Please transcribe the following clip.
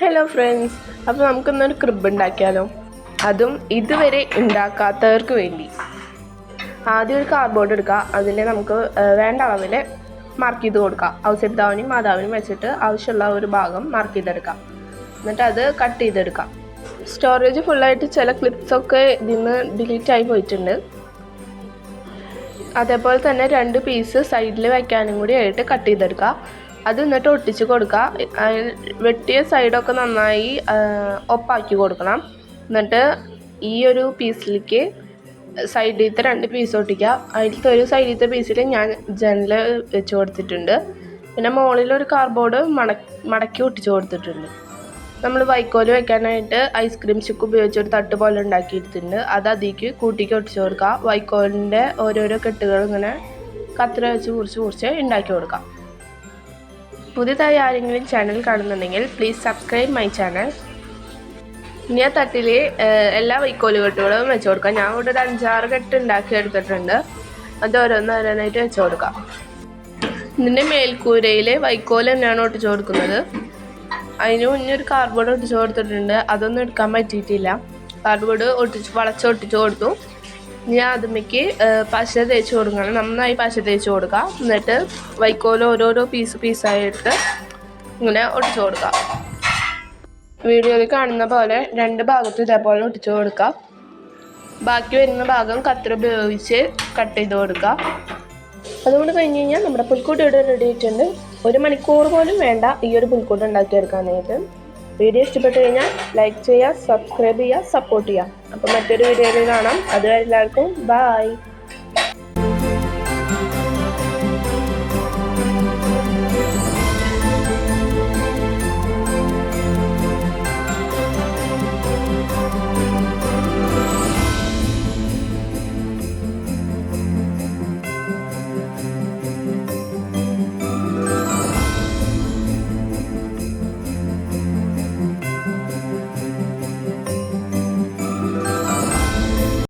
Hello friends, അപ്പോൾ നമുക്കിന്നൊരു crib ഉണ്ടാക്കിയാലോ. അതും ഇതുവരെ ഉണ്ടാക്കാത്തവർക്ക് വേണ്ടി. ആദ്യം ഒരു കാർഡ്ബോർഡ് എടുക്കുക. അതിൽ നമുക്ക് വേണ്ട അളവിൽ മാർക്ക് ചെയ്ത് കൊടുക്കാം. ഔസേപ്പിതാവിനും മാതാവിനും വെച്ചിട്ട് ആവശ്യമുള്ള ഒരു ഭാഗം മാർക്ക് ചെയ്തെടുക്കാം. എന്നിട്ട് അത് കട്ട് ചെയ്തെടുക്കാം. സ്റ്റോറേജ് ഫുള്ളായിട്ട് ചില ക്ലിപ്സൊക്കെ ഇതിൽ നിന്ന് ഡിലീറ്റ് ആയി പോയിട്ടുണ്ട്. അതേപോലെ തന്നെ 2 പീസ് സൈഡിൽ വയ്ക്കാനും കൂടി ആയിട്ട് കട്ട് ചെയ്തെടുക്കുക. അത് എന്നിട്ട് ഒട്ടിച്ച് കൊടുക്കുക. വെട്ടിയ സൈഡൊക്കെ നന്നായി ഒപ്പാക്കി കൊടുക്കണം. എന്നിട്ട് ഈ ഒരു പീസിലേക്ക് സൈഡിലത്തെ 2 പീസ് ഒട്ടിക്കുക. അതിലത്തെ ഒരു സൈഡിലത്തെ പീസിൽ ഞാൻ ജനൽ വെച്ച് കൊടുത്തിട്ടുണ്ട്. പിന്നെ മുകളിലൊരു കാർഡ്ബോർഡ് മടക്കി ഒട്ടിച്ച് കൊടുത്തിട്ടുണ്ട്. നമ്മൾ വൈക്കോല് വെക്കാനായിട്ട് ഐസ്ക്രീം സ്റ്റിക്ക് ഉപയോഗിച്ച് ഒരു തട്ട് പോലെ ഉണ്ടാക്കിയിട്ടുണ്ട്. അത് അതിലേക്ക് കൂട്ടിക്ക് ഒട്ടിച്ച് കൊടുക്കുക. വൈക്കോലിൻ്റെ ഓരോരോ കെട്ടുകൾ ഇങ്ങനെ കത്തിര വെച്ച് മുറിച്ച് ഉണ്ടാക്കി കൊടുക്കാം. പുതിയതായി ആരെങ്കിലും ചാനൽ കാണുന്നുണ്ടെങ്കിൽ പ്ലീസ് സബ്സ്ക്രൈബ് മൈ ചാനൽ. ഇനി ആ തട്ടിൽ എല്ലാ വൈക്കോല് കെട്ടുകളും വെച്ച് കൊടുക്കാം. ഞാൻ ഇവിടെ ഒരു 5-6 കെട്ട് ഉണ്ടാക്കി എടുത്തിട്ടുണ്ട്. അത് ഓരോന്നായിട്ട് വെച്ച് കൊടുക്കാം. ഇതിൻ്റെ മേൽക്കൂരയിൽ വൈക്കോല് തന്നെയാണ് ഒട്ടിച്ച് കൊടുക്കുന്നത്. അതിന് മുന്നേ ഒരു കാർഡ്ബോർഡ് ഒട്ടിച്ച് കൊടുത്തിട്ടുണ്ട്. അതൊന്നും എടുക്കാൻ പറ്റിയിട്ടില്ല. കാർഡ്ബോർഡ് വളച്ചൊട്ടിച്ച് കൊടുത്തു. ഇനി അതിലേക്ക് പശ തേച്ച് കൊടുക്കണം. നന്നായി പശ തേച്ച് കൊടുക്കുക. എന്നിട്ട് വൈക്കോല് ഓരോരോ പീസായിട്ട് ഇങ്ങനെ ഒട്ടിച്ച് കൊടുക്കുക. വീഡിയോയിൽ കാണുന്ന പോലെ 2 ഭാഗത്തും ഇതേപോലെ ഒട്ടിച്ച് കൊടുക്കുക. ബാക്കി വരുന്ന ഭാഗം കത്രിക ഉപയോഗിച്ച് കട്ട് ചെയ്ത് കൊടുക്കുക. അതുകൊണ്ട് കഴിഞ്ഞ് കഴിഞ്ഞാൽ നമ്മുടെ പുൽക്കൂട്ട് ഇവിടെ റെഡി ആയിട്ടുണ്ട്. 1 മണിക്കൂർ പോലും വേണ്ട ഈ ഒരു പുൽക്കൂട്ട് ഉണ്ടാക്കിയെടുക്കാനായിട്ട്. വീഡിയോ ഇഷ്ടപ്പെട്ടു കഴിഞ്ഞാൽ ലൈക്ക് ചെയ്യുക, സബ്സ്ക്രൈബ് ചെയ്യുക, സപ്പോർട്ട് ചെയ്യുക. അപ്പോൾ മറ്റൊരു വീഡിയോയിൽ കാണാം. അതുവരെ എല്ലാവർക്കും ബൈ.